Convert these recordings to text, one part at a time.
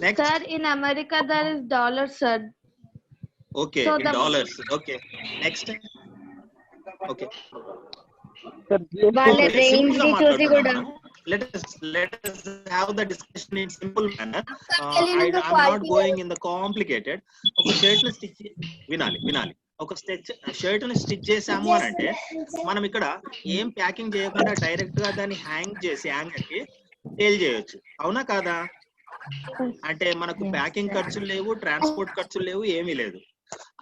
Next. Sir, in America there is dollar, sir. Okay, So in dollars. Okay. Next. Okay. వాళ్ళ Okay, range simple గా ని చూసి మాట్లాడుతున్నాం కూడా మనం. Let us have the discussion in simple manner. I'm not going in the complicated. ఒక shirt ని stitch వినాలి. ఒక షర్ట్ ని స్టిచ్ చేసాము అని అంటే మనం ఇక్కడ ఏం ప్యాకింగ్ చేయకుండా డైరెక్ట్ గా దాన్ని హ్యాంగ్ చేసి హ్యాంగర్ కి సేల్ చేయొచ్చు. అవునా కాదా? అంటే మనకు ప్యాకింగ్ ఖర్చులు లేవు, ట్రాన్స్పోర్ట్ ఖర్చులు లేవు, ఏమీ లేదు.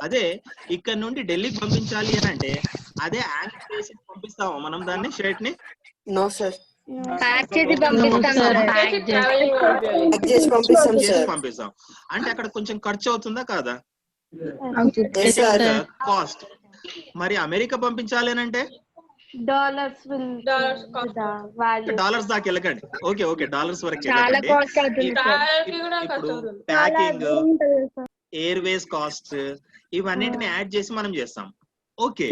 అదే ఇక్కడ నుండి ఢిల్లీకి పంపించాలి అని అంటే అదే హ్యాంగ్ చేసి పంపిస్తాము మనం దాన్ని షర్ట్ ని. No sir. ప్యాక్ చేసి పంపిస్తాం. అంటే అక్కడ కొంచెం ఖర్చు అవుతుందా కాదా? కాస్ట్. మరి అమెరికా పంపించాలి అని అంటే డాలర్స్ దాకా వెళ్ళకండి. ఓకే డాలర్స్ వరకు వెళ్ళకండి. ఇప్పుడు ప్యాకింగ్, ఎయిర్వేస్ కాస్ట్ ఇవన్నిటిని యాడ్ చేసి మనం చేస్తాం. ఓకే,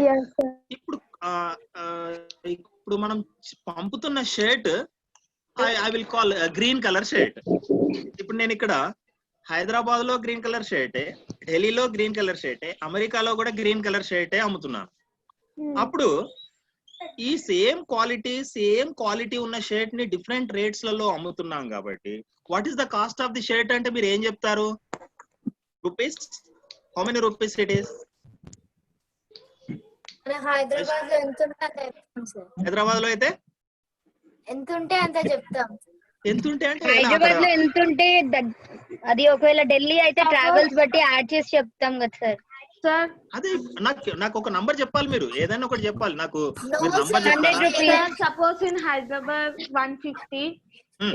ఇప్పుడు మనం పంపుతున్న shirt I will call green colour shirt. ఇప్పుడు నేను ఇక్కడ హైదరాబాద్ లో గ్రీన్ కలర్ షర్టే, ఢిల్లీలో గ్రీన్ కలర్ షర్టే, అమెరికాలో కూడా గ్రీన్ కలర్ షర్టే అమ్ముతున్నాను. అప్పుడు ఈ సేమ్ క్వాలిటీ ఉన్న షర్ట్ ని డిఫరెంట్ రేట్స్ లలో అమ్ముతున్నాం కాబట్టి what is the cost of the shirt అంటే మీరు ఏం చెప్తారు? Rupees. How many rupees it is? Hyderabad లో అయితే ఎంత ఉంటే అంత చెప్తాం. ఎంతుంటే అంటే హైదరాబాద్ లో ఎంత ఉంటే అది ఒకవేళ ఢిల్లీ అయితే ట్రావెల్స్ బట్టి యాడ్ చేసి చెప్తాం కదా సార్. సార్ అదే నాకు ఒక నంబర్ చెప్పాలి, మీరు ఏదైనా ఒకటి చెప్పాలి నాకు. మీరు number suppose in Hyderabad 150,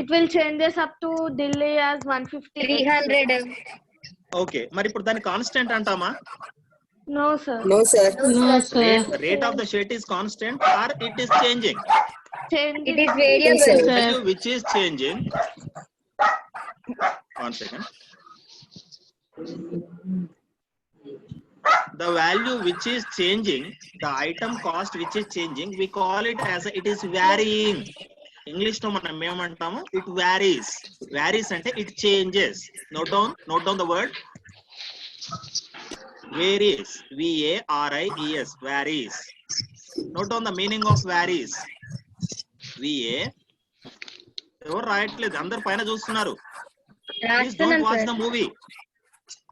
it will changes up to Delhi as 150, 300. Okay, మరి ఇప్పుడు దాని కాన్స్టెంట్ అంటామా? No sir. Rate of the shirt is constant or it is changing? It is variable. Value which is changing. One second. The value which is changing, the item cost which is changing, we call it as it is varying. English లో మనం ఏమంటాము? It varies. Varies అంటే it changes. Note down the word. Varies. V-A-R-I-E-S. Varies. Note down the meaning of varies. V-A. ఎవరు రాయట్లేదు, అందరు పైన చూస్తున్నారు. Please don't watch the movie.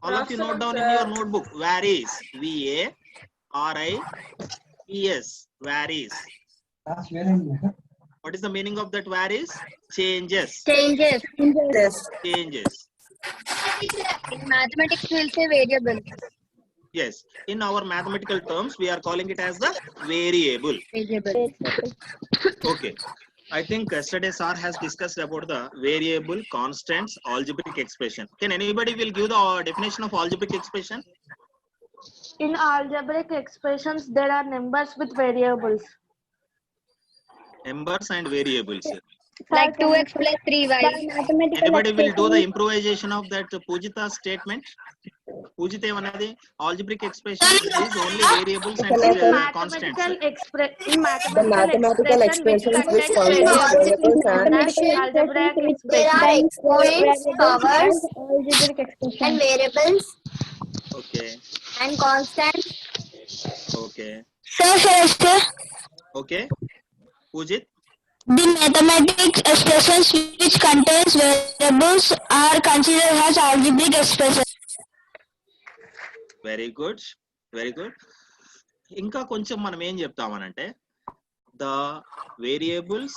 All of you note down in your notebook. Varies. V-A-R-I-E-S. Varies. What is the meaning of that varies? Changes. In mathematics we'll say variable. Yes. In our mathematical terms, we are calling it as the variable. Okay. I think yesterday sir has discussed about the variable, constants, algebraic expression. Can anybody will give the definition of algebraic expression? In algebraic expressions, there are numbers with variables. Numbers and variables. Like 2x plus 3y. Anybody will do the improvisation of that Pujita statement? Pujita emanadi algebraic expression is only variables and constants. In mathematical expressions which contain variables and algebraic expressions. There are exponents, powers, and variables. Okay. And constants. Okay. Sir. Okay. Pujit. The mathematics expressions which contains variables are considered as algebraic expressions. Very good. ఇంకా కొంచెం మనం ఏం చెప్తామనంటే the variables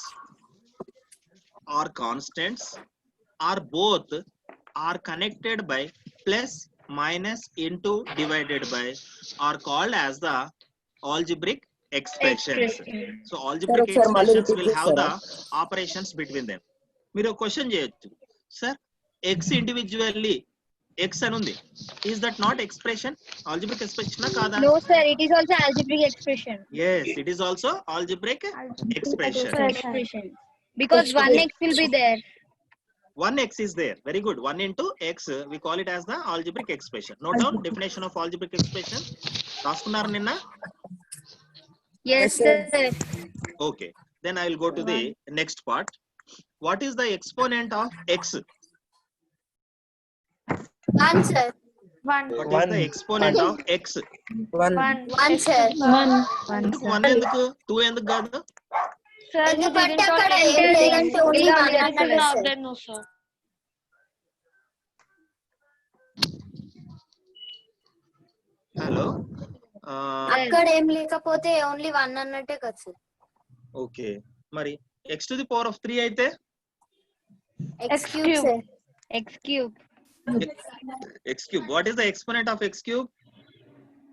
or constants are both are connected by plus, minus, into, divided by are called as the algebraic expressions. So algebraic expressions will have the operations between them. మీరు question చేయొచ్చు, sir x individually x అని ఉంది, is that not expression, algebraic expression కాదా? No sir, it is also algebraic expression. Yes, it is also algebraic expression. Because 1x will be there. 1x is there. Very good. 1 into x, we call it as the algebraic expression. Note down definition of algebraic expression. రాసుకున్నారు నిన్న? Yes sir. Okay. Then I will go to the next part. What is the exponent of x? 1 sir. 1. What is the exponent of x? 1. 1 sir. ఎందుకు 1 ఎందుకు 2 ఎందుకు కాదు? Sir, you ఎందుకంటే didn't అక్కడ got ఏం లేదంటే ఓన్లీ it 1 is అన్నాడు not sir. there, no sir. Hello అక్కడ ఏం లేకపోతే ఓన్లీ 1 అన్నట్టే కదా సార్. ఓకే, మరి x to the power of 3 అయితే x cube sir. X cube. x cube. What is the exponent of x cube?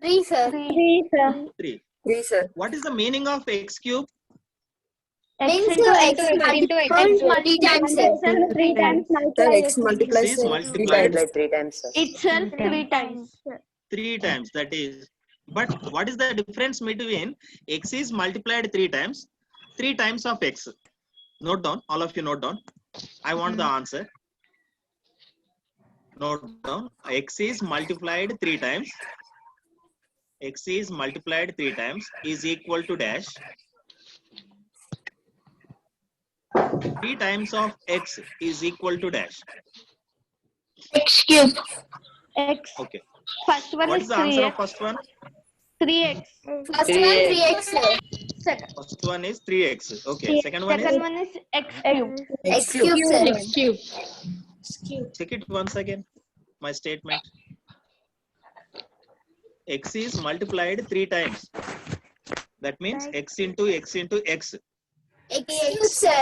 3 sir. 3, sir. 3. 3 sir. What is the meaning of x cube? Means x multiplied 3 times sir. 3 times Sir, x multiplies X is multiplied 3 times sir. itself 3 times. 3 times, that is. But what is the difference between x is multiplied 3 times, 3 times of x? Note down, all of you note down. I want the answer. Note down, x is multiplied 3 times. X is multiplied 3 times is equal to dash. 3 times of x is equal to dash. X cube. X. Okay. First one What is is the answer of 3x. first one? 3x. First one 3x sir. Second. First one is 3x. Okay. Second one Second is? one is x cube. X cube sir. Check it once again. My statement. X is multiplied 3 times. That means x into x into x. X cube sir.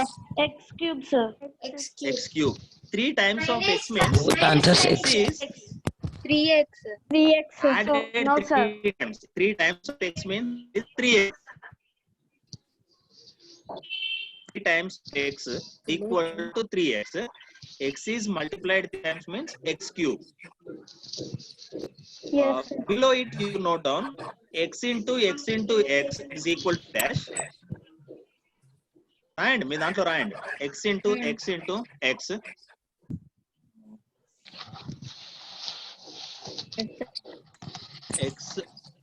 X cube, sir. X cube. 3 times of x means x is 3x. 3x, sir. So, added no, sir. 3 times. 3 times of x means is 3x. 3 times x equal to 3x. X is multiplied 3 times means x cube. Yes, sir. Below it you note down x into x is equal to dash. రాయండి, మీ దాంట్లో రాయండి. x into x x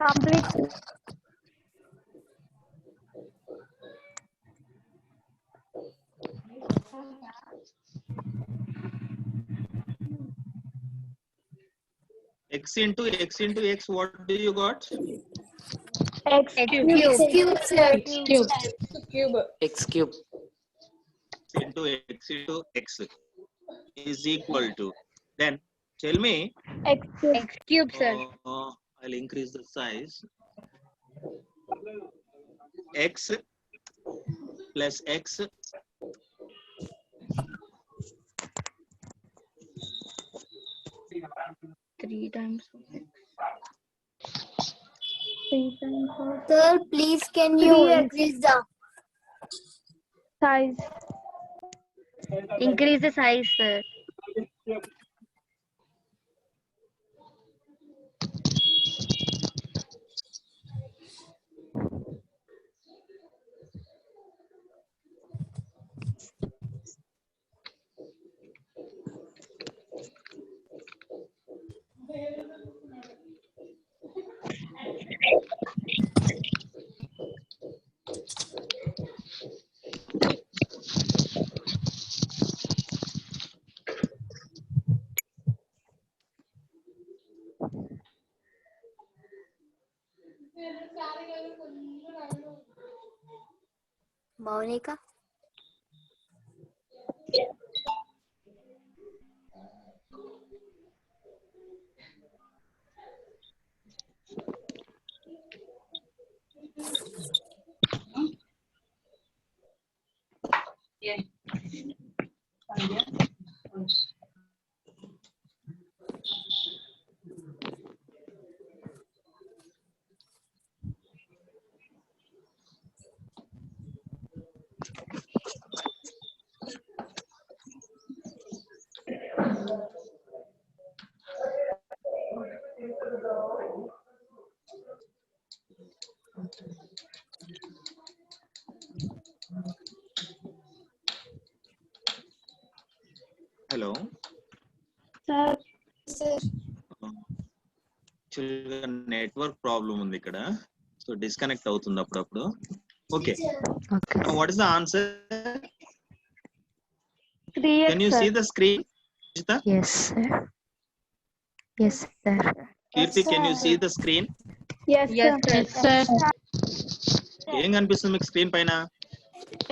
Complete. x into x, what do you got? X cube. X cube sir. X cube. Into x is equal to, then tell me, X cube. X cube sir. I'll increase the size. X plus x Three times. Sir, please can you 3x. increase the Size. Increase the size, sir. Monica? Hello Sir. Network problem ఉంది ఇక్కడ, so disconnect అవుతుంది అప్పుడప్పుడు. Okay, what is the answer? 3x. Can you see the screen? Yes, sir. Yes, sir. Kirti, can you see the screen? Yes, Yes, sir. sir. ఏం కనిపిస్తుంది మీకు screen పైన?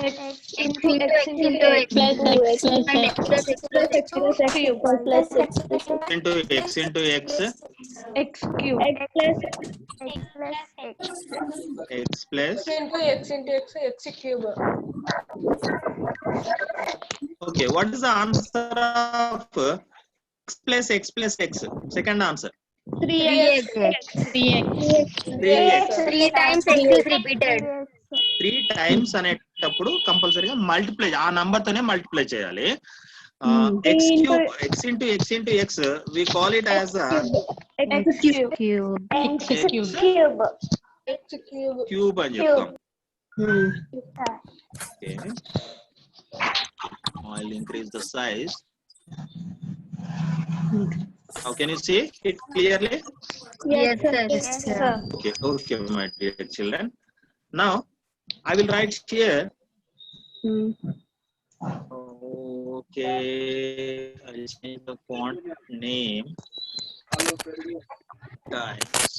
X into X into X plus plus X plus X plus X plus X plus X cube plus X into x into x X cube X plus x plus into x x cube. okay, what is the answer of x plus x? Second answer. 3x. 3x. 3 times X is repeated. 3 times అనేటప్పుడు కంపల్సరీగా multiply ఆ number తోనే multiply చేయాలి. x cube x into x into x we call it as a X cube cube అని చెప్తాం. Okay, I'll increase the size. How can you see it clearly? Yes, sir. Okay, my dear children. Now I will write here. Okay, I'll change the font name. Times.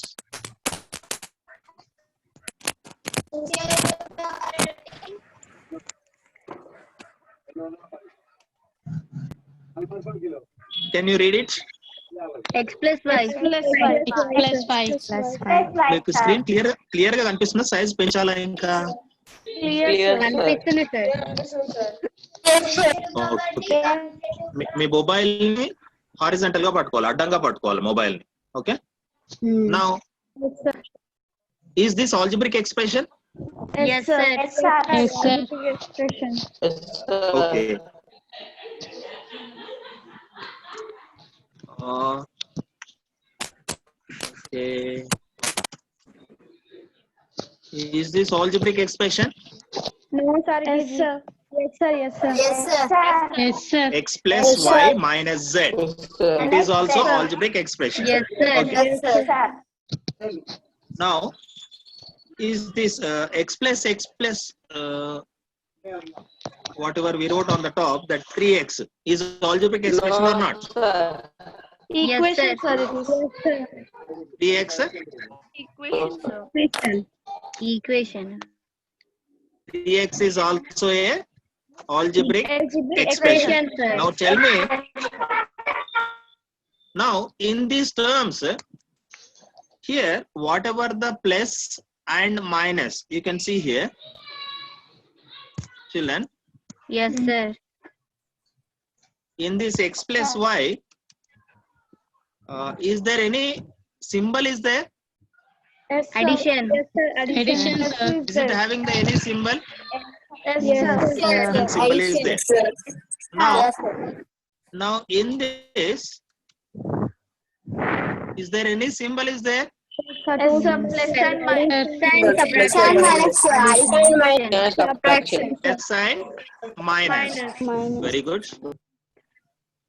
Can you read it? X plus Y. మీకు screen clear గా కనిపిస్తుందా? Size పెంచాలా ఇంకా? కనిపిస్తుంది sir. Okay. మీ mobile ని horizontal గా పట్టుకోవాలి, అడ్డంగా పట్టుకోవాలి మొబైల్ ని. Okay, now is this algebraic expression? Yes, sir. expression. Okay, okay, is this algebraic expression? No, sir. Yes, sir. X plus y minus z. It is also algebraic expression. Yes, sir. Okay. Now, is this x plus whatever we wrote on the top, that 3x is algebraic expression or not? Equation, sir. It is. 3x Equation. 3x is also a algebraic expression. Expression, sir. Now tell me, now in these terms here, whatever the plus and minus, you can see here, children, Yes, sir. in this x plus y, is there any symbol is there? Yes, sir. Addition. Yes, sir. Addition, sir. Is it having the any symbol? Yes, sir. Symbol is there. Now in this, is there any symbol is there? Yes, sir. Plus and minus. Subtraction. Plus sign minus. Very good.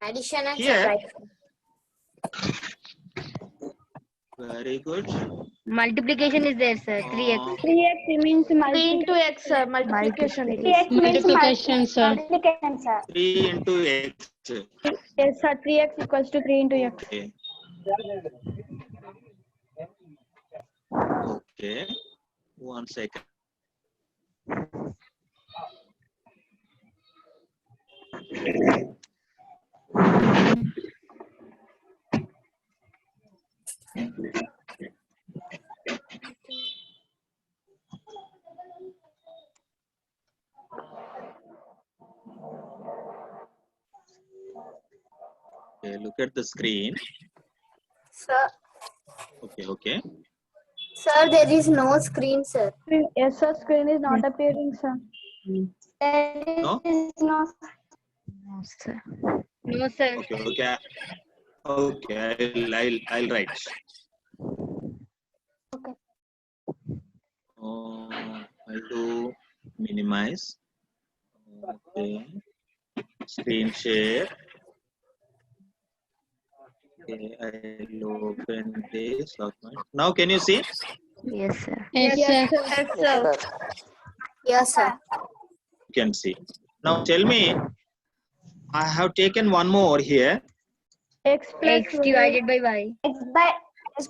Addition and Here. subtraction. Very good. Multiplication is there, sir. 3x. 3x means 3 into x, sir. Multiplication. It is. Multiplication, sir. 3 into x. Yes, sir. 3x equals to 3 into x. Okay. Okay. 1 second. Okay, look at the screen. Sir, Okay. sir, there is no screen, sir. Yes, sir. Screen is not appearing, sir. No? No. No, sir. No, sir. Okay. I'll write. Okay. I'll do minimize. Okay. Screen share. Okay, I'll open this document. Now, can you see? Yes, sir. Yes, sir. Yes, sir. You can see. Now, tell me. I have taken one more here. X plus X divided by Y. Divided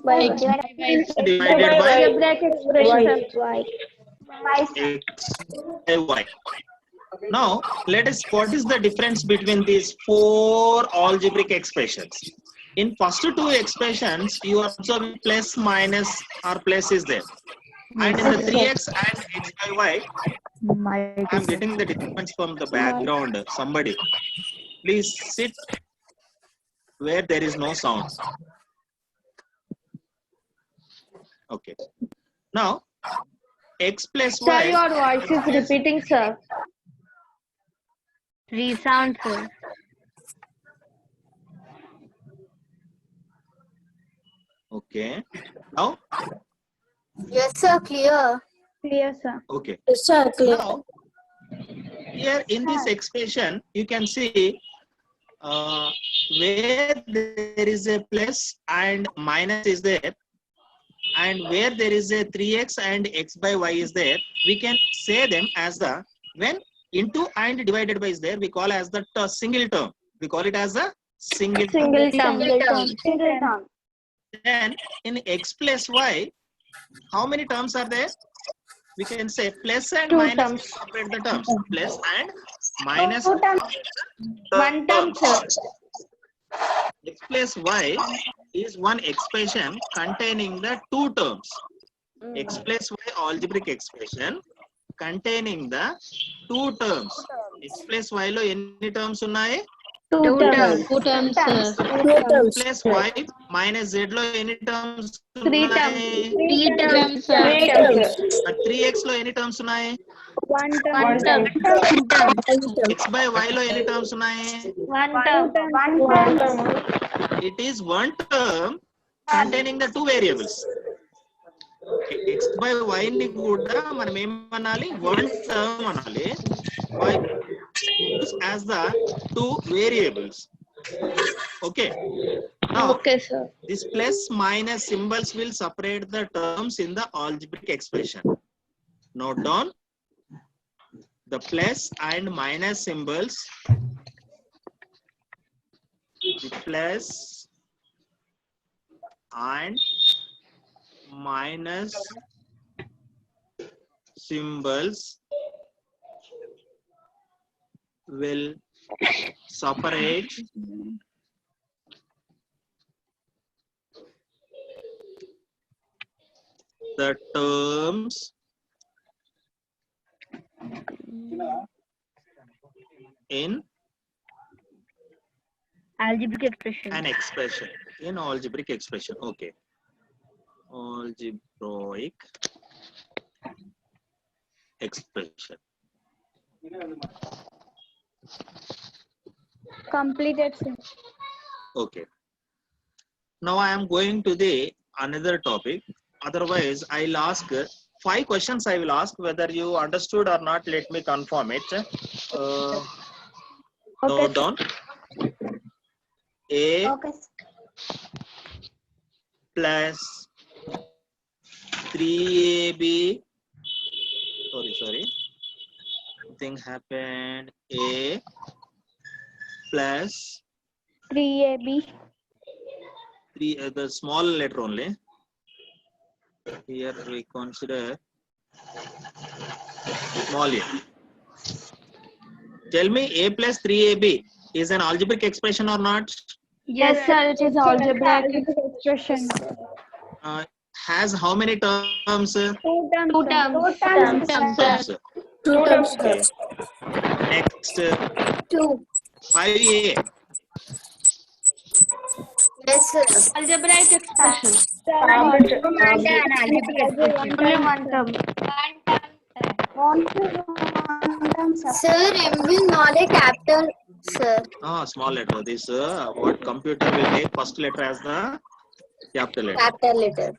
by algebraic expression. x by y. Now, let us, what is the difference between these four algebraic expressions? In first two expressions, you are observing plus, minus, or plus is there. And in the 3x and x by y, I am getting the disturbance from the background. Somebody, please sit where there is no sound. Okay. Now, x plus Sir, y. your voice is repeating, sir. Resound, sir. Okay. Now, Yes, sir. Clear. Clear, sir. okay. Yes, sir. Clear. Now, here in this expression, you can see where there is a plus and minus is there, and where there is a 3x and x by y is there, we can say them as the, when into and divided by is there, we call as the single term. We call it as a single term. Single term. Then in x plus y, how many terms are there? We can say plus and Two minus terms. separate the terms. Plus and minus. One term, sir. X plus y is one expression containing the two terms. X plus y algebraic expression containing the two terms. X plus y lo any terms ఉన్నాయి? Two terms. X plus y minus z lo any terms Three ఉన్నాయి? terms. 3x లో ఎన్ని terms ఉన్నాయి? One term. x by y లో ఎన్ని terms ఉన్నాయి? One term. It is one term containing the two variables. x by y ని కూడా మనం ఏమనాలి? One term అనాలి. y as the two variables. Okay. Now, Okay, sir. this plus minus symbols will separate the terms in the algebraic expression. Note down the plus and minus symbols. The plus and minus symbols will separate the terms in Algebraic expression. an expression. In algebraic expression. Okay. Algebraic expression. Completed, sir. Okay. Now I am going to the another topic. Otherwise, I'll ask 5 questions. I will ask whether you understood or not. Let me confirm it. Note down. A plus 3AB. Sorry. Something happened. A plus 3AB. The small letter only. Here we consider small a. Tell me, a plus 3ab is an algebraic expression or not? Yes, sir. It is algebraic expression. Has how many terms? Two terms. Terms. Okay. Next, 2. 5a. Yes, sir. Algebraic expression. And an algebraic expression. Only one term. Sir, M will not a capital, sir. Small letter. This what computer will take first letter as the capital letter. Capital letter.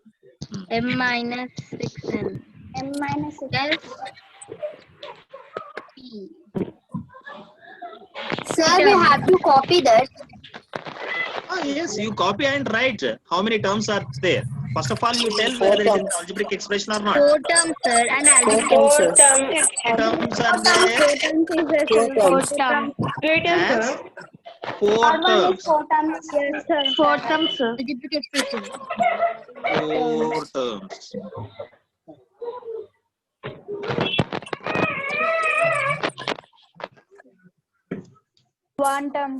M minus 6n. M minus Yes. P. Sir, we have to copy that. Yes, you copy and write. How many terms are there? First of all, you tell whether it is an algebraic expression or not. 4 terms, sir, and algebraic. Terms are there. Four terms. As 4 terms. Yes, sir. 4 terms, sir. Algebraic expression. 4 terms. One term.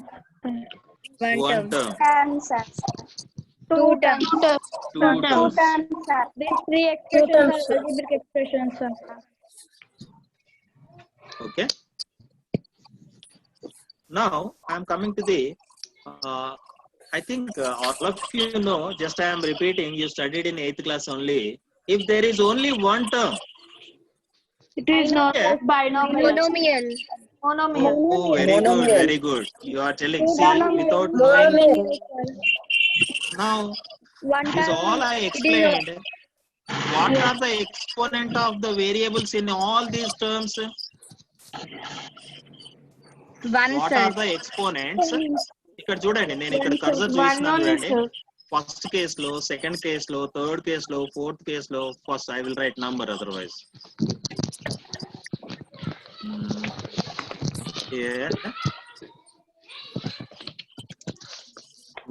One term. Two terms. 2 terms. These 3 expressions are algebraic expressions, sir. Okay. Now I'm coming to the. I think all of you know. Just I am repeating. You studied in 8th class only. If there is only one term. It is known as binomial. Monomial. Oh, very good, very good. You are telling. See, without knowing. Now, this all I explained. What are the exponent of the variables in all these terms? One, What sir. are the exponents? ఇక్కడ చూడండి నేను ఇక్కడ cursor చూస్తున్నాను చూడండి first case లో second case లో third case లో fourth case లో first I will write number otherwise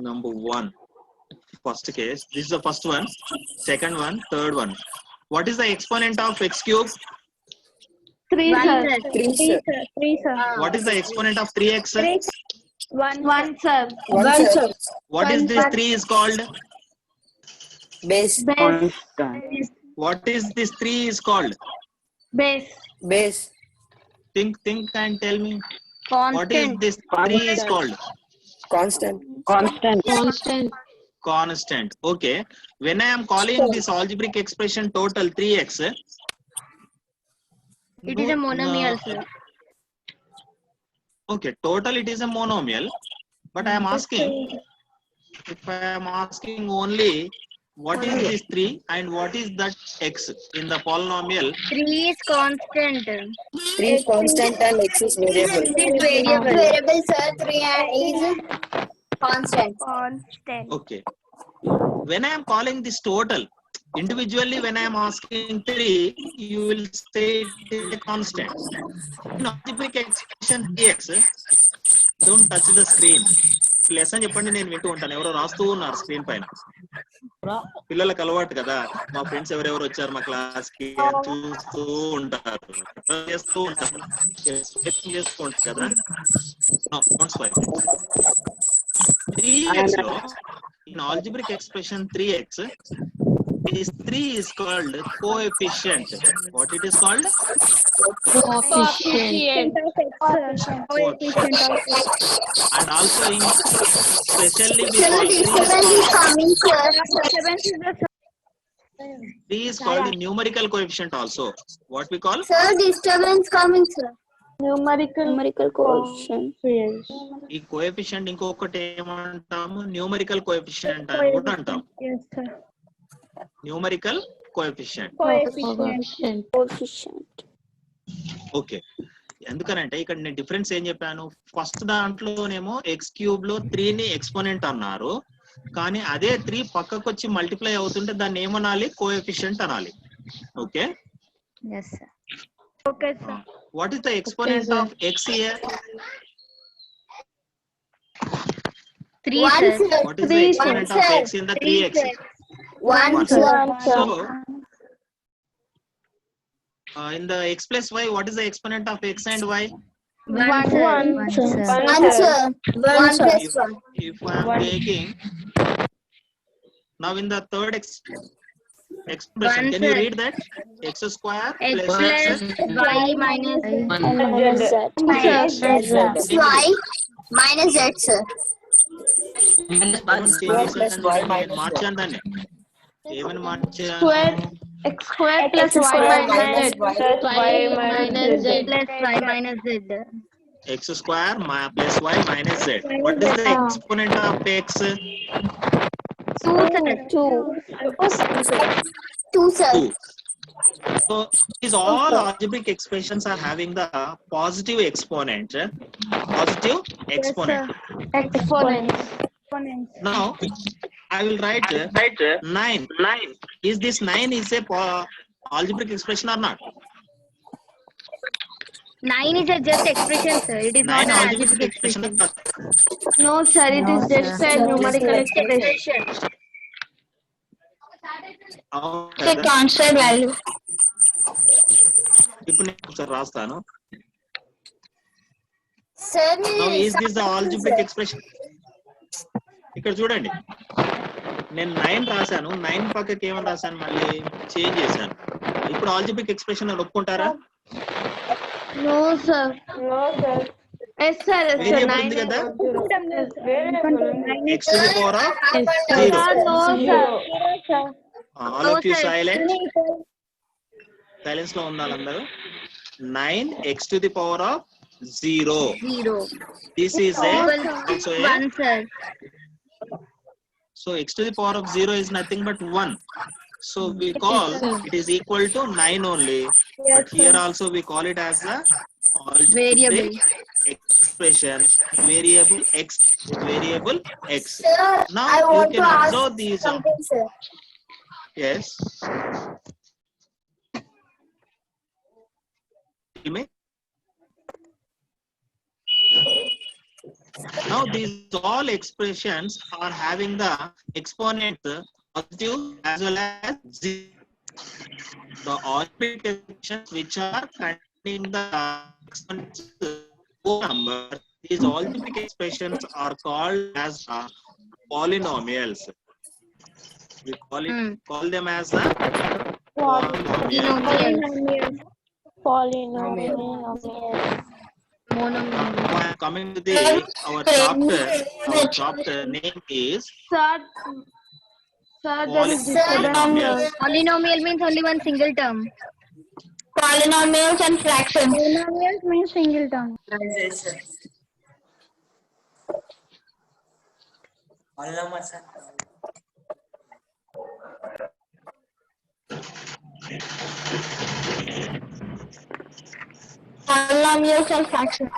number 1 first case, this is the first one, second one, third one. What is the exponent of x cube? 3, One, sir. sir. 3, sir. What is the exponent of 3x? 1, sir. What is this 3 is called? Base. What is this 3 is called? Base. Think and tell me. Constant. What is this 3 is called? Constant. Okay. When I am calling this algebraic expression total 3x, It is a monomial, sir. Okay, total it is a monomial, but I am asking, if I am asking only what is this 3 and what is that x in the polynomial? 3 is constant. 3 is constant and x is variable. X is variable. Variable, sir. 3 is constant. Okay. When I am calling this total, individually when I am asking 3, you will say it is a constant. In algebraic expression 3x, don't touch the screen. Lesson చెప్పండి నేను వింటూ ఉంటాను ఎవరో రాస్తూ ఉన్నారు screen పైన పిల్లలకు అలవాటు కదా మా ఫ్రెండ్స్ ఎవరెవరు వచ్చారు మా క్లాస్ కి చూస్తూ ఉంటారు చేస్తూ ఉంటారు కదా 3x లో in algebraic expression 3x, this 3 is called coefficient. What it is called? Coefficient of x. And also in specially we Sir, call 3 disturbance is coming, sir. 3 is called numerical coefficient also. What we call? Sir, disturbance coming, sir. Numerical coefficient. ఈ coefficient ఇంకొకటి ఏమంటాము numerical coefficient అని కూడా అంటాం Yes, sir. Numerical coefficient Coefficient. Okay ఎందుకనంటే ఇక్కడ నేను difference ఏం చెప్పాను ఫస్ట్ దాంట్లోనేమో ఎక్స్ క్యూబ్ లో 3 ని ఎక్స్పోనెంట్ అన్నారు కానీ అదే 3 పక్కకు వచ్చి మల్టిప్లై అవుతుంటే దాన్ని ఏమనాలి కోఎఫిషియంట్ అనాలి okay Yes, sir. Okay, sir. What is the exponent of x here? 3, One, sir. sir. What is the exponent of x in the 3x? 1, One, sir. So, in the x plus y, what is the exponent of x and y? 1, sir. 1, sir. 1, sir. 1 plus 1. If I am taking now in the third expression, One, can you sir. read that? X square X plus plus x. y minus Y minus Z, sir. మార్చాను దాన్ని ఏమని మార్చాను X square plus y minus z. plus y minus z. x square plus y minus z. What is the exponent of x? 2, sir. 2, sir. 2. So these all algebraic expressions are having the positive exponent. Positive exponent. Exponents. Now I will write 9. Is this 9 is a algebraic expression or not? 9 is just expression, sir. It is not 9 an algebraic algebraic expression. expression. No, sir. It is just a numerical expression. It's a constant value. ఇప్పుడు నేను ఒకసారి రాస్తాను. Sir, Now is this the algebraic expression? ఇక్కడ చూడండి, నేను 9 రాశాను, 9 పక్కకి ఏమని రాశాను, మళ్ళీ చేంజ్ చేశాను. ఇప్పుడు ఆల్జిబ్రిక్ ఎక్స్ప్రెషన్ అని ఒప్పుకుంటారా? No, sir. No, sir. Yes, sir. Yes, sir. Variable ఉంది 9 కదా, Variable. x to the power of Sir, 0. no, sir. All of you silent. Silence లో ఉండాలి అందరూ. 9 x to the power of 0. 0. This is a also a 1, sir. so x to the power of 0 is nothing but 1. So we call it is equal to 9 only. But here also we call it as a Variable. expression, variable x, variable x. Sir, Now I you want can to ask observe these. something, sir. Yes. Tell me. Now these all expressions are having the exponents positive as well as zero. The algebraic expressions which are containing the exponents whole number, these algebraic expressions are called as polynomials. We call them as the polynomials. Monomial. Coming to the our chapter name is Sir, there is polynomials. Polynomial means only one single term. Polynomials and fractions. Polynomials means single term. Polynomials and fractions.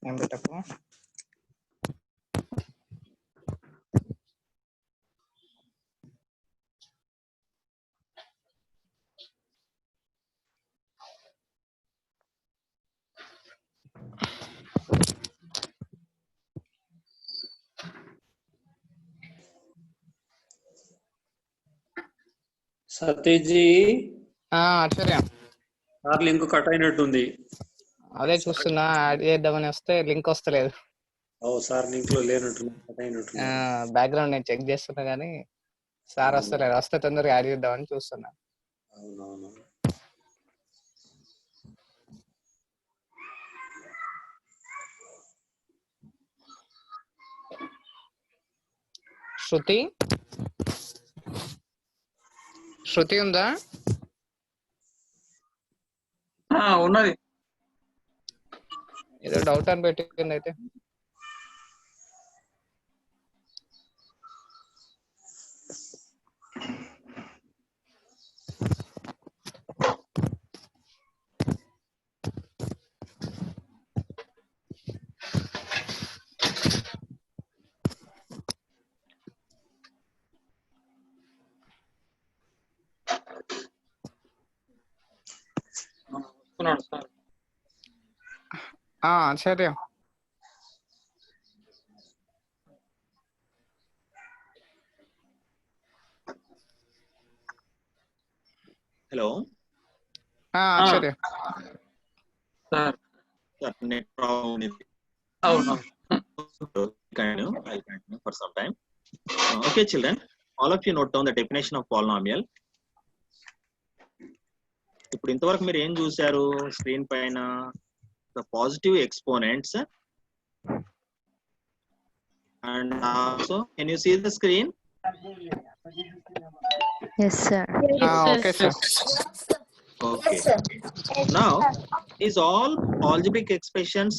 ఏం పెట్టకు. సతీజీ ఆశ్చర్యం. Sir link cut అయినట్టుంది. అదే చూస్తున్నా, add చేద్దామని వస్తే link వస్తలేదు. Sir link లో లేనట్టుంది, కట్ అయినట్టుంది. బ్యాక్గ్రౌండ్ నేను చెక్ చేస్తున్నా కానీ సార్ వస్తలేదు. వస్తే తొందరగా యాడ్ చేద్దామని చూస్తున్నా. అవునవును. శృతి ఉందా? ఉన్నది. ఏదో డౌట్ అని పెట్టింది అయితే. సార్ ఆశ్చర్యం. హలో ఆశ్చర్యం. సార్ నెట్ ప్రాబ్లం ఉంది. అవును. I'll continue for some time. Okay, children, all of you note down the definition of polynomial. ఇప్పుడు ఇంతవరకు మీరు ఏం చూశారు స్క్రీన్ పైన? The positive exponents and also can you see the screen? Yes, sir. Okay sir. Okay. Now, these all algebraic expressions,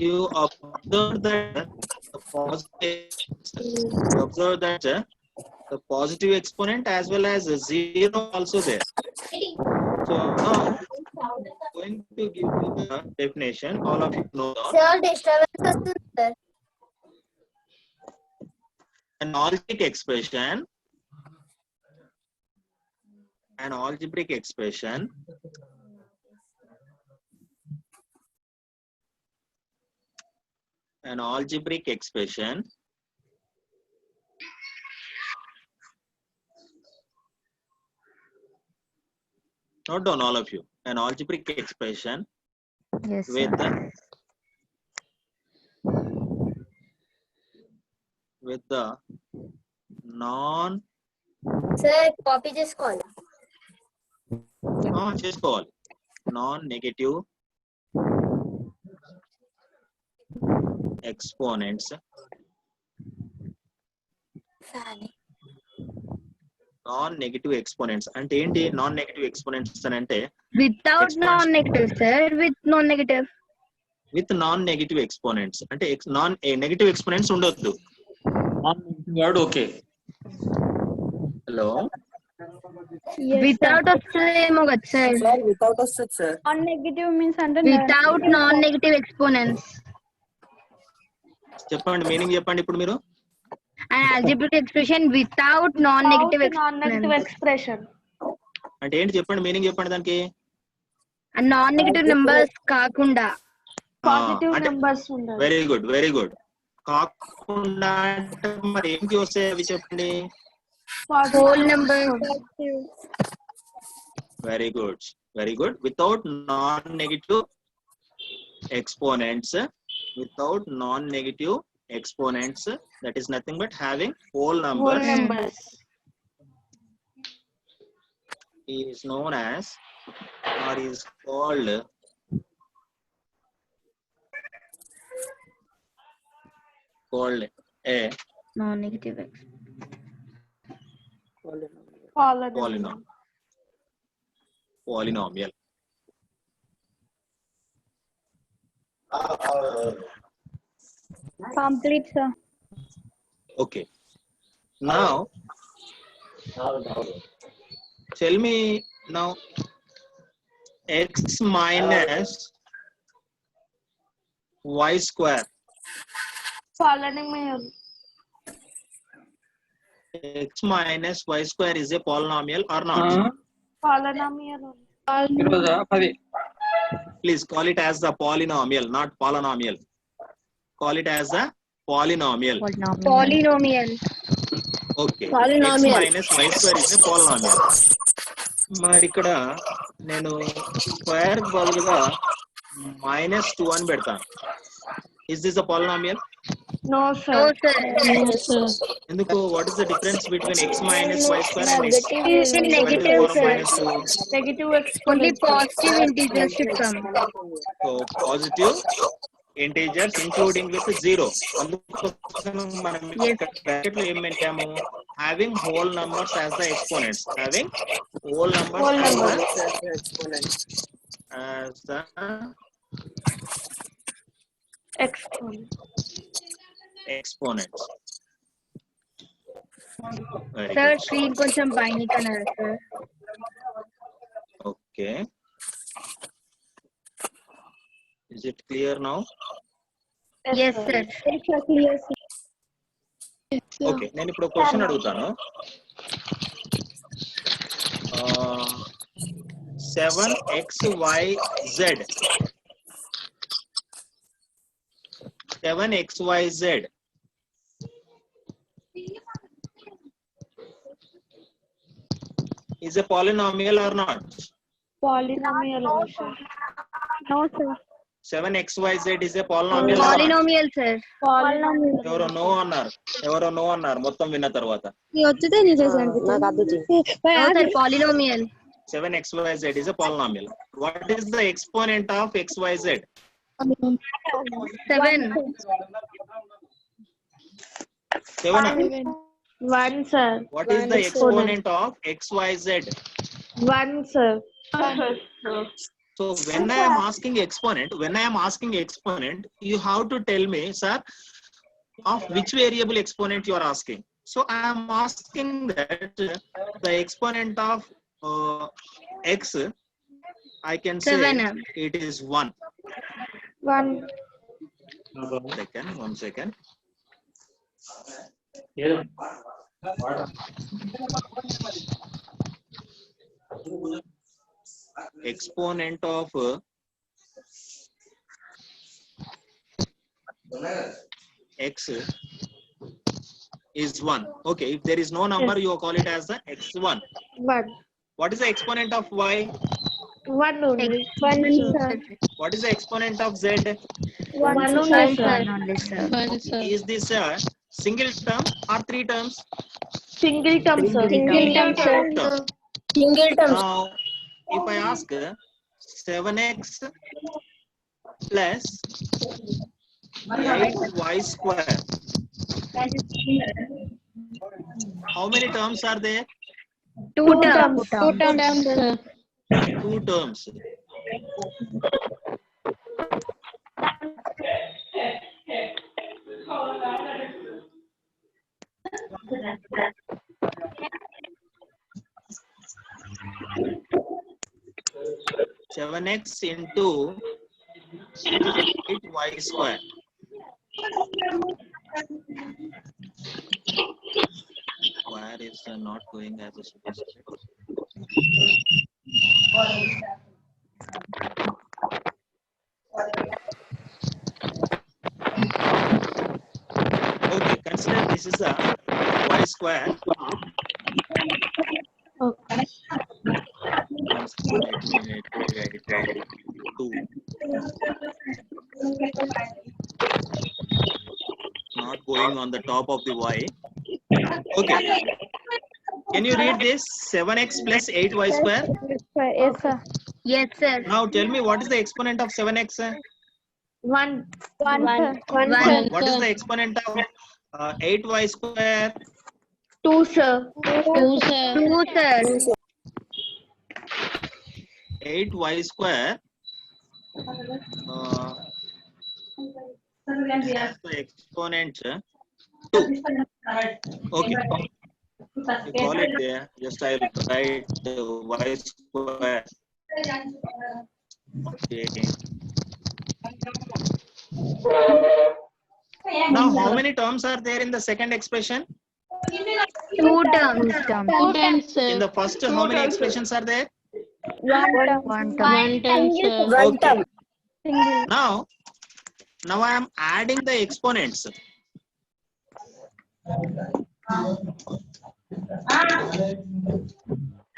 you observe that the positive exponent as well as zero also there. So now, going to give you the definition. All of you know that. Sir, disturbance sir. An algebraic expression. An algebraic expression note down all of you, an algebraic expression Yes, with sir. the non Sir, copy this call. చేసుకోవాలి non-negative exponents. Non-negative exponents అంటే ఏంటి? non-negative exponents అని అంటే Without non-negative, sir. With non-negative. With non-negative exponents అంటే negative exponents ఉండొద్దు. Word okay. Hello, Without వస్తుందేమో కదా sir. Sir without వస్తుంది సార్. నాన్ నెగటివ్ మీన్స్ అంటే Without non-negative exponents. చెప్పండి మీనింగ్ చెప్పండి ఇప్పుడు మీరు. An algebraic expression without non-negative non-negative exponents. expression. అంటే ఏంటి చెప్పండి, మీనింగ్ చెప్పండి దానికి. And non-negative numbers కాకుండా. Positive అంటే numbers ఉండాలి. Very good, very good. కాకుండా అంటే మరి ఏంటి వస్తాయి అవి చెప్పండి. Whole numbers. Very good, very good. Without non-negative exponents, that is nothing but having whole numbers. Whole numbers. Is known as or is called called a Non-negative x. polynomial. Polynomial. Complete, sir. Okay. Now, tell me now, x minus y square. Polynomial. X minus y square is a polynomial or not? Polynomial. ఈరోజా 10 Please call it as the polynomial, not polynomial. Call it as the polynomial. Polynomial. Okay. Polynomial. X minus y square is a polynomial. మరి ఇక్కడ నేను square బదులుగా -2 అని పెడతాను. Is this a polynomial? No, sir. No, sir. ఎందుకు? What is the difference between x minus y square and x It is negative, power of sir. -2? Negative Only exponent. positive integers should come. So positive integers including with 0. అందుకోసం మనం ఇక్కడ bracket లో ఏం పెట్టాము? Having whole numbers as the exponents. Having whole numbers Whole as numbers. the Exponent. exponents. Very Sir, good. screen కొంచెం పైన కనరా sir. Okay. Is it clear now? Yes, sir. Okay. నేను ఇప్పుడు క్వశ్చన్ అడుగుతాను. 7xyz. 7xyz is a polynomial or not? Polynomial also. No, sir. 7xyz is a polynomial or not? Polynomial, sir. Polynomial. ఎవరో no అన్నారు మొత్తం విన్న తర్వాత. నాకు అద్దుతుంది. No, sir. Polynomial. 7xyz is a polynomial. What is the exponent of xyz? 7. 7. 1, sir. What is the exponent of xyz? 1, sir. So when I am asking exponent, you have to tell me, sir, of which variable exponent you are asking. So I am asking that the exponent of x, I can say 7. it is 1. 1. One second. Exponent of x is 1. Okay, if there is no number, you call it as the x1. 1. What is the exponent of y? 1 only. 1, sir. What is the exponent of z? 1 only, sir. Is this a single term or 3 terms? Single term, sir. Single term, sir. Term. Single term. Now, if I ask 7x plus 8y square, how many terms are there? 2 terms. 2 terms, sir. 2 terms. Seven x into 8y square. Where is not going as a supposed Okay, consider this is a y square. Okay. Not going on the top of the y. Okay. Can you read this? 7x plus 8y square. Yes, sir. Yes, sir. Now tell me what is the exponent of 7x? 1. 1 sir. What is the exponent of 8y square? 2 sir. 2 sir. 8y square has the exponent 2. Okay. You call it there. Just I will write y square. Okay. Now, how many terms are there in the second expression? 2 terms. In the first, how many expressions are there? 1 term. Okay. Now I am adding the exponents.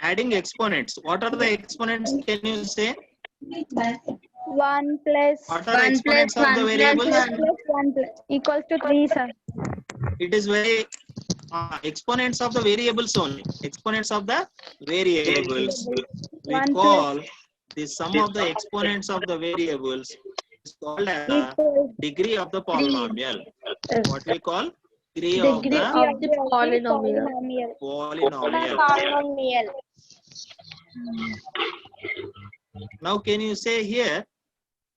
Adding exponents. What are the exponents? Can you say? 1 plus What are the 1 exponents plus of the 1 variables? plus 1 equals to 3 sir. It is very exponents of the variables only. Exponents of the variables. We 1 call the sum of the exponents of the variables is called as the degree of the polynomial. What we call degree of the polynomial. Now can you say here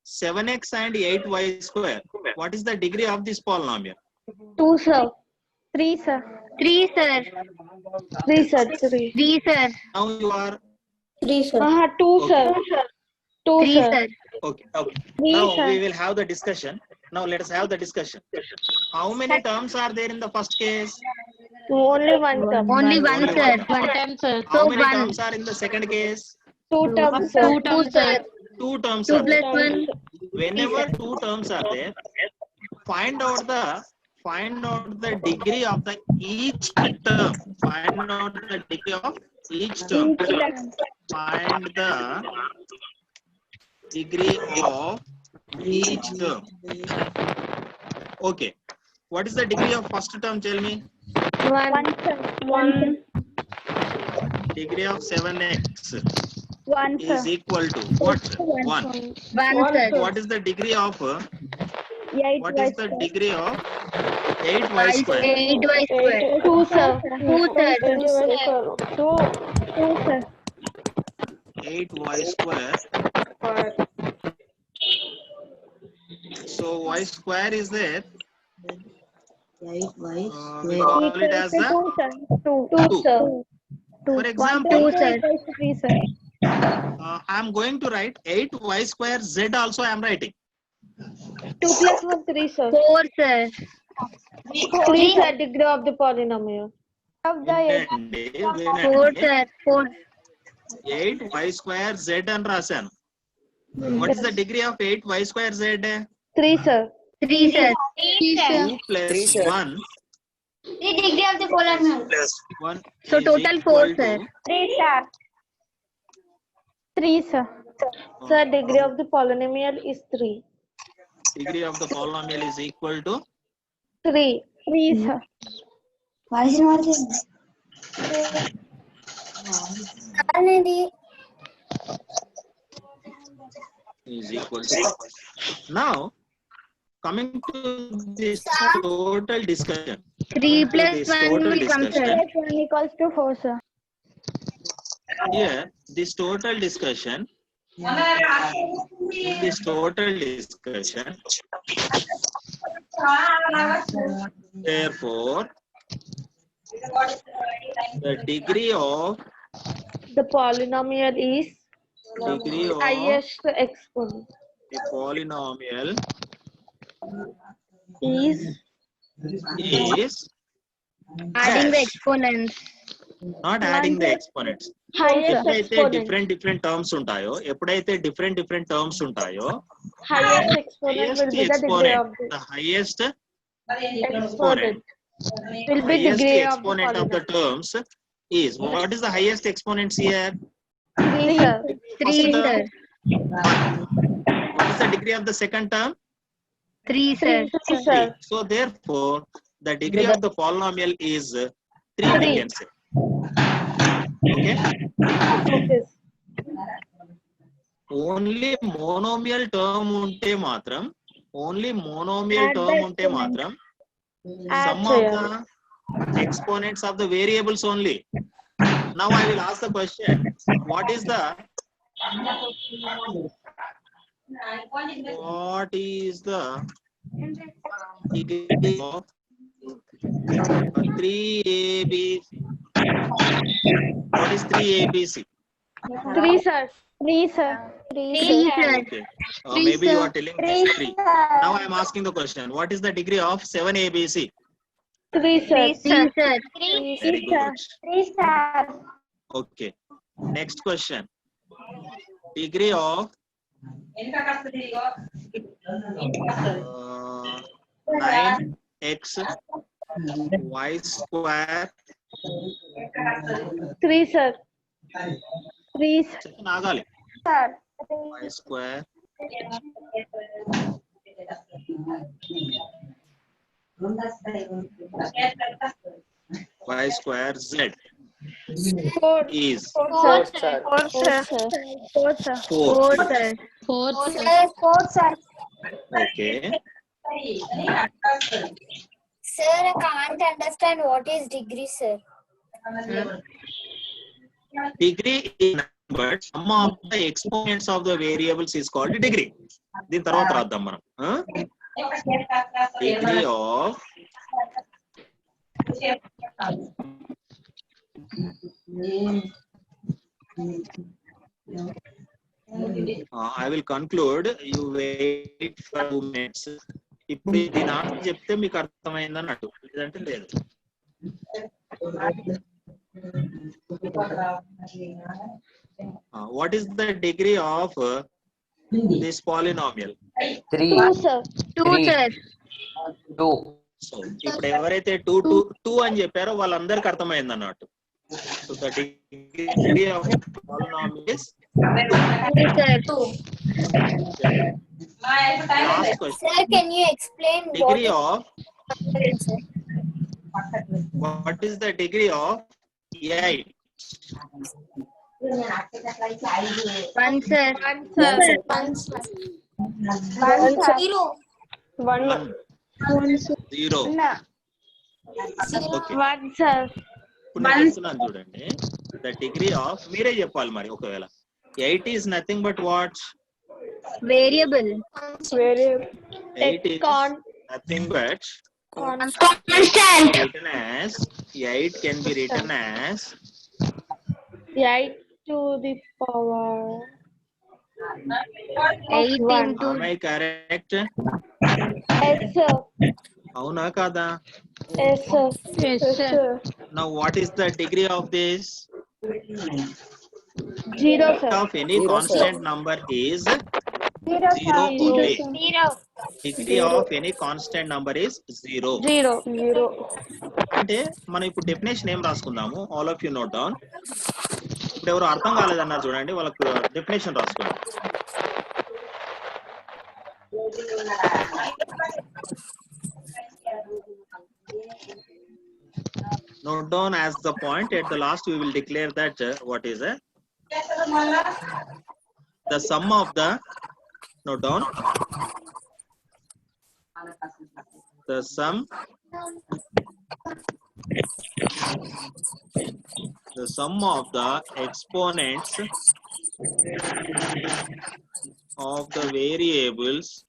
7x and 8y square? What is the degree of this polynomial? 2 sir. 3 sir. 3 sir. 3 sir. 3. 3 sir. Now you are 3 sir. 2 sir. 2 3 sir. sir. okay. Three, Now sir. we will have the discussion. Now let us have the discussion. How many terms are there in the first case? Only 1 term. Only 1 Only sir. one How So many 1. terms are in the second case? 2 terms sir. 2 sir. 2 terms 2 are there. plus 1. Whenever 2 terms are there, find out the degree of the each term. Find out the degree of each term. Find the degree of each term. Okay. What is the degree of first term? Tell me. 1 sir. 1 Degree of 7x sir. is equal to what? 1. 1 sir. What is the degree of 8 what is the degree of 8y square? 8y square. 2 sir. 2 sir. 2 sir. 8y square. So y square is there. We call it as the 2 sir. For example, 2 sir. 3 sir. I am going to write 8y square z also I am writing. 2 plus 1 3 sir. 4 sir. 3 sir. Degree of the polynomial. వినండి, 4 sir. 4. 8y square z అని రాశాను. What is the degree of 8y square z? 3 sir. 3 sir. 2 plus 1 The degree of the polynomial. 1 So is total equal 4 to, sir. 3 sir. Sir, degree of the polynomial is 3. degree of the polynomial is equal to 3 sir. Now coming to this total discussion. 3 plus This 1 total will come sir. discussion. 1 equals to 4 sir. Here this total discussion. In this total discussion, therefore, the degree of The polynomial is degree of highest exponent the polynomial is is Adding the dash, exponents. not adding the exponents. highest ఎప్పుడైతే exponent. Different terms ఉంటాయో Highest exponent highest will be the degree of exponent, the highest exponent. Will be highest degree of the exponent of the polynomial. terms is, what is the highest exponents here? 3 sir. 3 sir. What is the degree of the second term? 3 sir. 3 sir. So therefore, the degree of the polynomial is 3 we can say. Okay. Okay. Only monomial term unte matram only monomial Add term the ఉంటే మాత్రం Add sum of చేయాలి. the exponents of the variables only. Now I will ask the question, what is the degree of 3ABC? What is 3ABC? 3 sir. 3 sir. Okay. Maybe you are telling this 3. Now I am asking the question, what is the degree of 7ABC? 3 sir. Very good. 3 star. Okay. Next question. Degree of 9x y square. 3 sir. 3 sir. Nagali. Sir. Y square y square z 4 is 4 sir. 4 sir. 4 sir. 4. sir. 4 sir. Okay. Sir, I can't understand what is degree, sir. Degree is number, sum of the exponents of the variables is called degree. దీని తర్వాత రాద్దాం మనం. Degree of I will conclude. You wait for 2 minutes. ఇప్పుడు దీని answer చెప్తే మీకు అర్థమైందని అన్నట్టు, లేదంటే లేదు. What is the degree of this polynomial? 3 sir. 2 sir. 2 So ఇప్పుడు ఎవరైతే 2 అని చెప్పారో వాళ్ళందరికి అర్థమైంది అన్నట్టు. So the degree of polynomial is 2 sir. last question. Sir, can you explain Degree of sir? what is the degree of 8? 1 sir. 1 sir. 1 0. Okay. 1 sir. ఇప్పుడు నేను చెప్తున్నాను చూడండి. The degree of మీరే చెప్పాలి మరి ఒకవేళ 8 is nothing but what? Variable. 8 is nothing but Constant. written as 8 can be written as 8 to the power 8 1. into am I correct? Yes sir. అవునా కాదా? Yes sir. Yes, sir. Now what is the degree of this? 0 sir. Of any constant number is 0 only. Degree of any constant number is 0. 0. అంటే మనం ఇప్పుడు definition ఏం రాసుకుందాము? All of you note down. ఇప్పుడు ఎవరు అర్థం కాలేదన్నారు చూడండి, వాళ్ళకు డెఫినేషన్ రాసుకోండి. Note down as the point. At the last we will declare that what is the sum of the, note down, the sum of the exponents of the variables,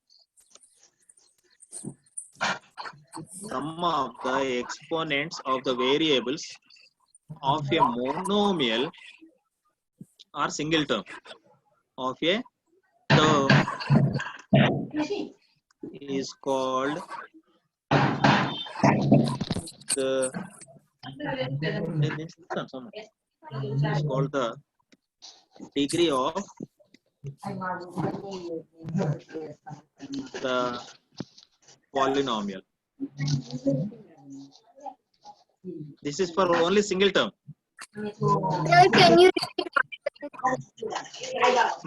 sum of the exponents of the variables of a monomial or single term of a term is called the degree of the polynomial. This is for only single term. Sir, can you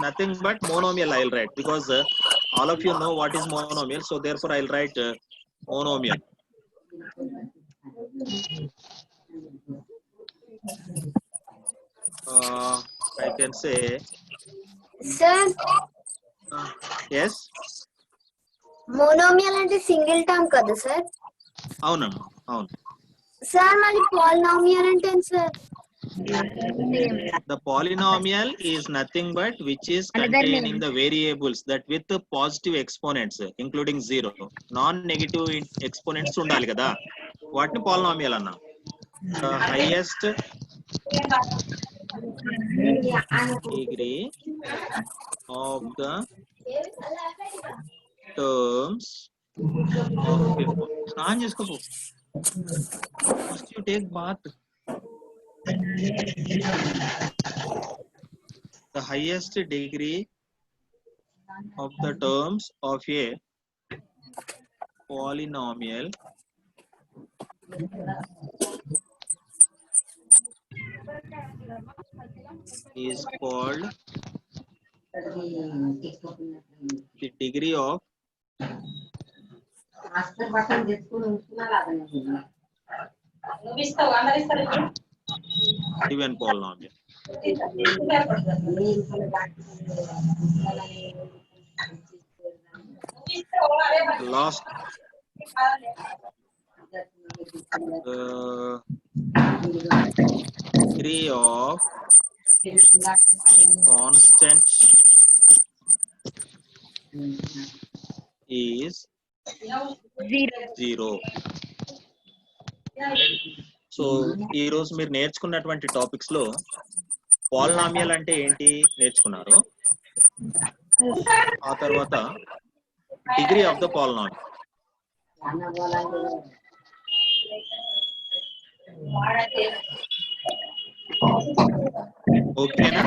Nothing but monomial I will write, because all of you know what is monomial, so therefore I will write monomial. I can say sir? yes. Monomial అంటే single term కదా sir? అవునమ్మా, అవును. Sir మళ్ళీ polynomial అంటే ఏంటి sir? The polynomial is nothing but which is containing the variables that with the positive exponents including 0. Non-negative exponents ఉండాలి కదా, వాటిని polynomial అన్నాం. The highest degree of the terms of స్నానం చేసుకోపో, first you take bath. The highest degree of the terms of a polynomial is called the degree of given polynomial. Last degree of constant is 0. So ఈ రోజు మీరు నేర్చుకున్నటువంటి topics లో polynomial అంటే ఏంటి నేర్చుకున్నారు. ఆ తర్వాత డిగ్రీ ఆఫ్ ద పాలినామియల్. ఓకేనా?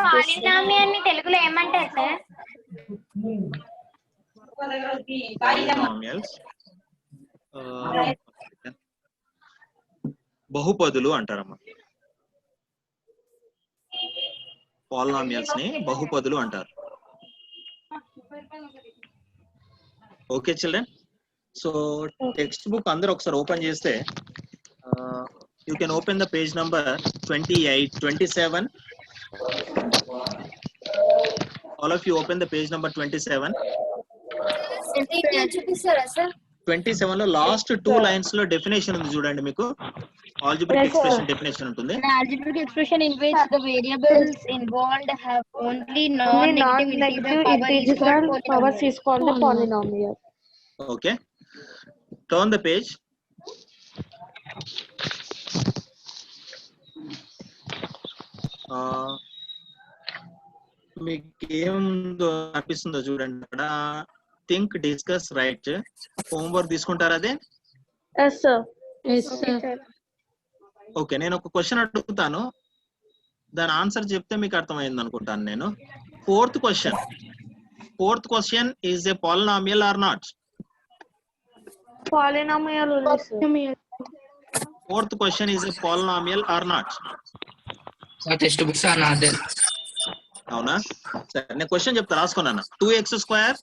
పాలినామియల్ని తెలుగులో ఏమంటారు సార్? పాలినామియల్స్ బహుపదులు అంటారమ్మా. పాలినామియల్స్ ని బహుపదులు అంటారు. Okay children, so text book అందరూ ఒకసారి ఓపెన్ చేస్తే you can open the page number 28, 27. All of you open the page number 27. చూపిస్తారా సార్? 27 లో లాస్ట్ 2 లైన్స్ లో డెఫినేషన్ ఉంది చూడండి, మీకు ఆల్జీబ్రిక్ ఎక్స్ప్రెషన్ డెఫినేషన్ ఉంటుంది. An algebraic expression in which the variables involved have only non-negative integral powers is called the polynomial. Okay, turn the page. మీకు ఏముందో అనిపిస్తుందో చూడండి అక్కడ. Think, discuss, right. హోంవర్క్ తీసుకుంటారా? అదే Yes sir. ఓకే, నేను ఒక క్వశ్చన్ అడుగుతాను, దాని ఆన్సర్ చెప్తే మీకు అర్థమైంది అనుకుంటాను నేను. Fourth question is a polynomial or not? Polynomial only sir. Fourth question is a polynomial or not? Text books అన్నదే. అవునా? సరే, నేను క్వశ్చన్ చెప్తా, రాసుకున్నాను. 2x square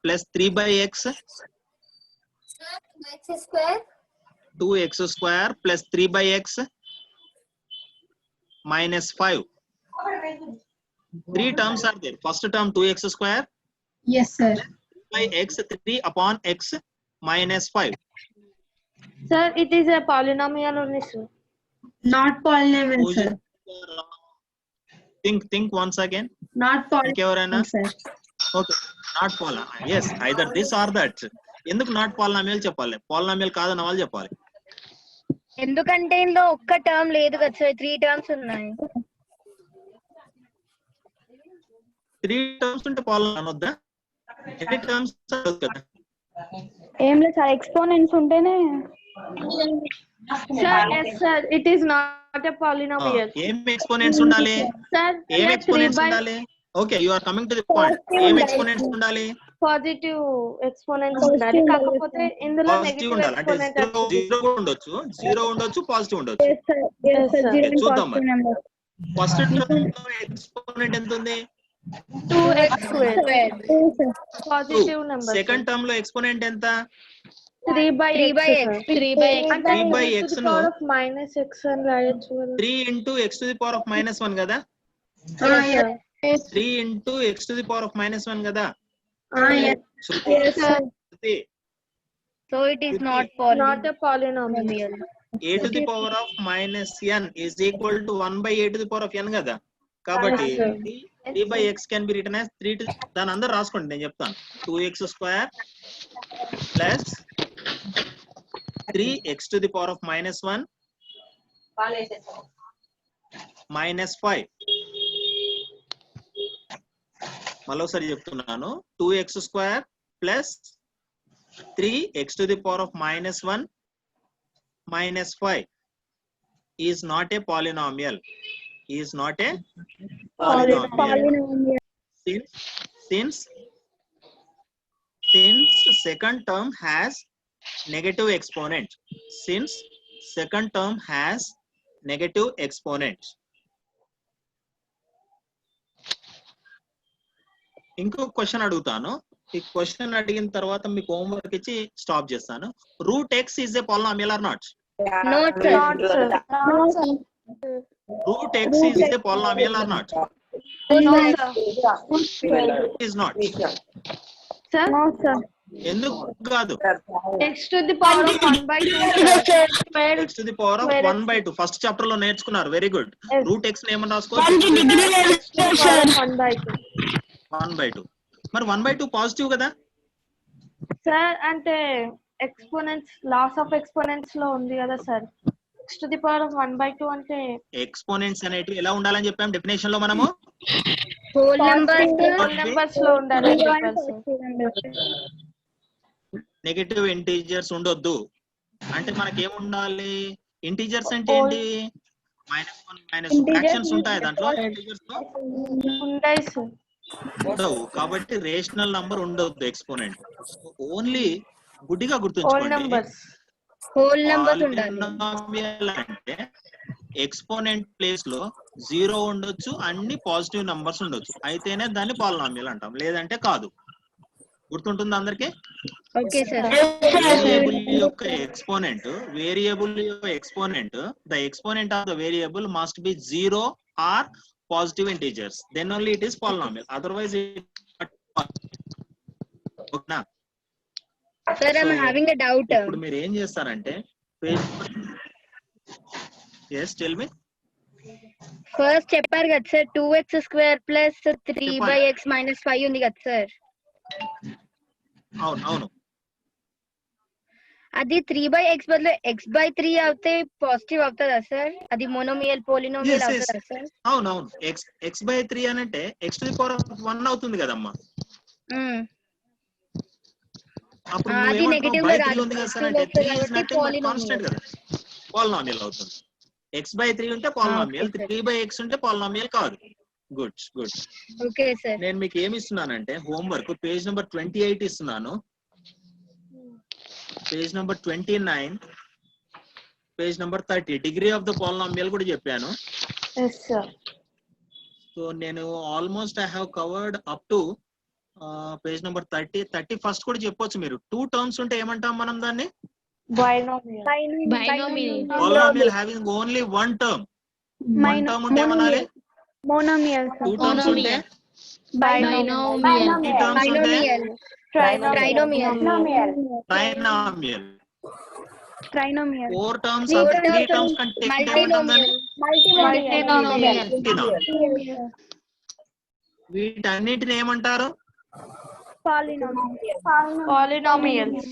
plus 3/x 2x square plus 3/x minus 5. 3 terms are there. First term 2x square. Yes sir. By x 3 upon x minus 5. Sir, it is a polynomial only sir. Not polynomial sir. Think once again. Not polynomial sir. Okay, not polynomial. Yes, either this or that. ఎందుకు not polynomial చెప్పాలి? Polynomial కాదన్న వాళ్ళు చెప్పాలి. ఎందుకంటే ఇందులో ఒక్క term లేదు కదా సార్, 3 టర్మ్స్ ఉన్నాయి. 3 టర్మ్స్ ఉంటే పాలినామియల్ అనొద్దా? ఎన్ని టర్మ్స్ కదా? ఏం లేదు సార్, ఎక్స్పోనెంట్స్ ఉంటేనే. Sir, yes sir, it is not a polynomial. ఏం ఎక్స్పోనెంట్స్ ఉండాలి? Sir, ఏం ఎక్స్పోనెంట్స్ ఉండాలి? Okay, you are coming to the point. ఏం ఎక్స్పోనెంట్స్ ఉండాలి? పాజిటివ్ ఎక్స్పోనెంట్స్ ఉండాలి, కాకపోతే ఇందులో పాజిటివ్ నెగటివ్ ఉండాలి. అంటే ఎక్స్పోనెంట్. 0 కూడా ఉండొచ్చు, 0 ఉండొచ్చు, పాజిటివ్ ఉండొచ్చు. Yes sir. చూద్దాం మరి. ఫస్ట్ టర్మ్ లో ఎక్స్పోనెంట్ ఎంత ఉంది? 2x square. Positive number. Second term లో ఎక్స్పోనెంట్ ఎంత? 3/x. 3/x. అంటే 3/x ను -x అని రాయొచ్చు కదా. 3 into x to the power of -1 కదా? Yes. 3 into x to the power of -1 కదా. Yes. Yes, sir. Shruti, So it is Shruti. not Not a polynomial. polynomial. a to the power of -n is equal to 1 by a to the power of n కదా. కాబట్టి Yes, sir. 3 by x can be written as 3 to దాని అందరూ రాసుకోండి, నేను చెప్తాను. 2x square plus 3x to the power of -1 minus 5. మరోసారి చెప్తున్నాను. 2x square plus 3x to the power of -1 minus 5 is not a polynomial. Is not a polynomial. Since second term has negative exponent. Since second term has negative exponent. ఇంకో question అడుగుతాను. ఈ question అడిగిన తర్వాత మీకు homework ఇచ్చి stop చేస్తాను. Root x is a polynomial or not? Not sir. Not, sir. Root x is a polynomial or not? No, sir. Is not. Sir? No, sir. ఎందుకు కాదు? X to the power of 1/2. Square. X to the power of 1/2 first chapter లో నేర్చుకున్నారు. Very good. Yes. Root x ఏమని 1 రాసుకోవచ్చు? degree లేదు sir. 1/2. 1/2. మరి 1/2 positive కదా. Sir అంటే ఎక్స్పోనెంట్స్ లాస్ ఆఫ్ ఎక్స్పోనెంట్స్ లో ఉంది కదా sir. x to the power of 1/2 అంటే ఎక్స్పోనెంట్స్ అనేటివి ఎలా ఉండాలని చెప్పాం డెఫినేషన్ లో మనము? Whole numbers. హోల్ నెంబర్స్ లో ఉండాలని చెప్పారు సార్. నెగటివ్ ఇంటీజర్స్ ఉండొద్దు అంటే మనకేముండాలి? ఇంటీజర్స్ అంటే ఏంటి? -1 మైనస్ ఫ్రాక్షన్స్ ఉంటాయి దాంట్లో. ఇంటీజర్స్ లో ఉంటాయి సార్. ఉండవు కాబట్టి రేషనల్ నంబర్ ఉండొద్దు ఎక్స్పోనెంట్. ఓన్లీ గుడ్డిగా హోల్ గుర్తుంచుకోండి. నెంబర్స్. Whole numbers ఉండాలి. పాలినామియల్ అంటే ఎక్స్పోనెంట్ ప్లేస్ లో 0 ఉండొచ్చు, అన్ని పాజిటివ్ నంబర్స్ ఉండొచ్చు, అయితేనే దాన్ని పాలినామియల్ అంటాం, లేదంటే కాదు. గుర్తుంటుంది అందరికి? Okay sir. వేరియబుల్ యొక్క exponent the exponent of the variable must be 0 or positive integers, then only it is polynomial, otherwise ఓకేనా? Sir, I'm So, having a doubt. ఇప్పుడు మీరు ఏం చేస్తారంటే yes tell me. First చెప్పారు కదా sir 2x square plus 3/x minus 5 ఉంది కదా sir. అవును అది 3/x బదులు x/3 అవుతే పాజిటివ్ అవుతుందా సార్? అది మోనోమియల్ పోలినోమియల్ అవుతుందా సార్? అవును x/3 అంటే x to the power of 1 అవుతుంది కదమ్మా. అప్పుడు అది నెగటివ్ బై 3 ఉంది కదా సార్ అంటే 3 is nothing but constant కదా, పాలినామియల్ అవుతుంది. x/3 ఉంటే పాలినామియల్, 3/x ఉంటే పాలినామియల్ కాదు. గుడ్. Okay sir. నేను మీకు ఏమి ఇస్తున్నానంటే హోంవర్క్ పేజ్ నెంబర్ 28 ఇస్తున్నాను, page number 29, page number 30 degree of the polynomial కూడా చెప్పాను. yes sir. సో నేను almost I have covered up to page number 30 first కూడా చెప్పొచ్చు మీరు. 2 టర్మ్స్ ఉంటే ఏమంటాం మనం దాన్ని? Binomial. Polynomial having only 1 term. 1 term ఉంటే ఏమనాలి? Monomial. 2 టర్మ్స్ ఉంటే? Binomial. 3 టర్మ్స్ ఉంటే? Trinomial. ట్రైనామియల్. 4 టర్మ్స్ అంటే 3 టర్మ్స్ కంటే ఎక్కువ ఏమంటాం దాన్ని? Multinomial. వీటన్నిటిని ఏమంటారు? Polynomials.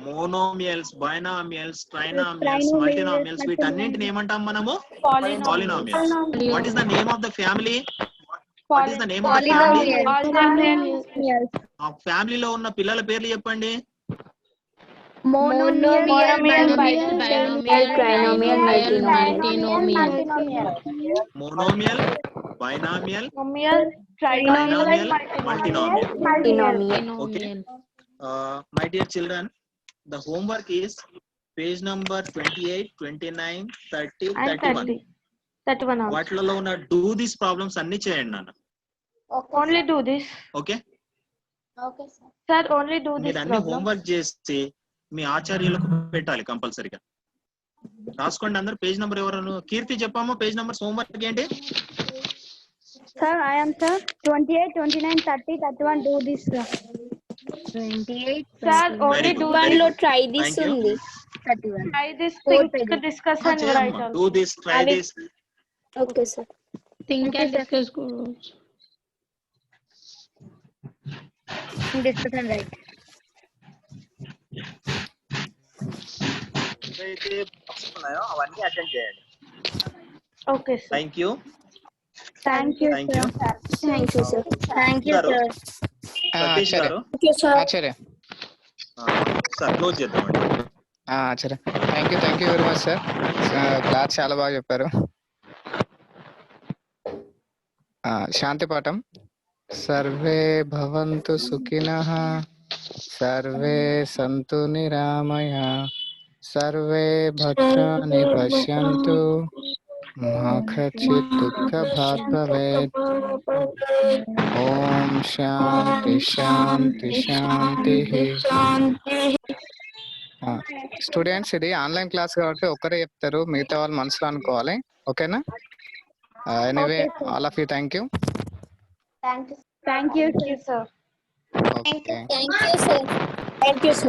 మోనోమియల్స్, బైనామియల్స్, ట్రైనామియల్స్, మల్టీనామియల్స్, వీటన్నిటిని ఏమంటాం మనము? Polynomials. What is the name of the family? ఆ ఫ్యామిలీలో ఉన్న పిల్లల పేర్లు చెప్పండి. Monomial, monomial, binomial, Trinomial. multinomial. Okay. My dear children, the homework is page number 28, 29, 30, 31. 31. వాటిలో ఉన్న do this problems అన్ని చేయండి నాన్న. Only do this. Okay Sir, only do this మీరు అన్ని problem. హోంవర్క్ చేసి మీ ఆచార్యులకు పెట్టాలి కంపల్సరీగా. రాసుకోండి అందరు. పేజ్ నెంబర్ ఎవరు? కీర్తి చెప్పాము పేజ్ నెంబర్. హోంవర్క్ ఏంటి? Sir, I am sir. 28, 29, 30, 31. Do this. 28. Sir, only do Very one good. try this Thank you. only. 31. try this Four thing pages. to discuss and write also. Do this, try this. Okay, sir. Think and discuss. Discuss and write. ఏవైతే books ఉన్నాయో అవన్నీ attend చేయండి. Okay, sir. Thank you. Thank you, Thank sir. you. Thank you, sir. Thank you, Garu. sir. Satish సరే. గారు Thank you, sir. Acharya sir close చేద్దామండి. Acharya thank you very much sir. Class చాలా బాగా చెప్పారు. శాంతి పాఠం. సర్వే భవంతు సుఖినః, సర్వే సంతు నిరామయః, సర్వే భద్రాణి పశ్యంతు, మా కచిత్ దుఃఖభాగ్ భవేత్. ఓం శాంతి శాంతి శాంతి. స్టూడెంట్స్ ఇది ఆన్లైన్ క్లాస్ కాబట్టి ఒక్కరే చెప్తారు, మిగతా వాళ్ళు మనసులో అనుకోవాలి. ఓకేనా? Anyway all of you thank you. Thank you. Thank you, Thank you, sir. Okay. Thank you, sir. Thank you, sir.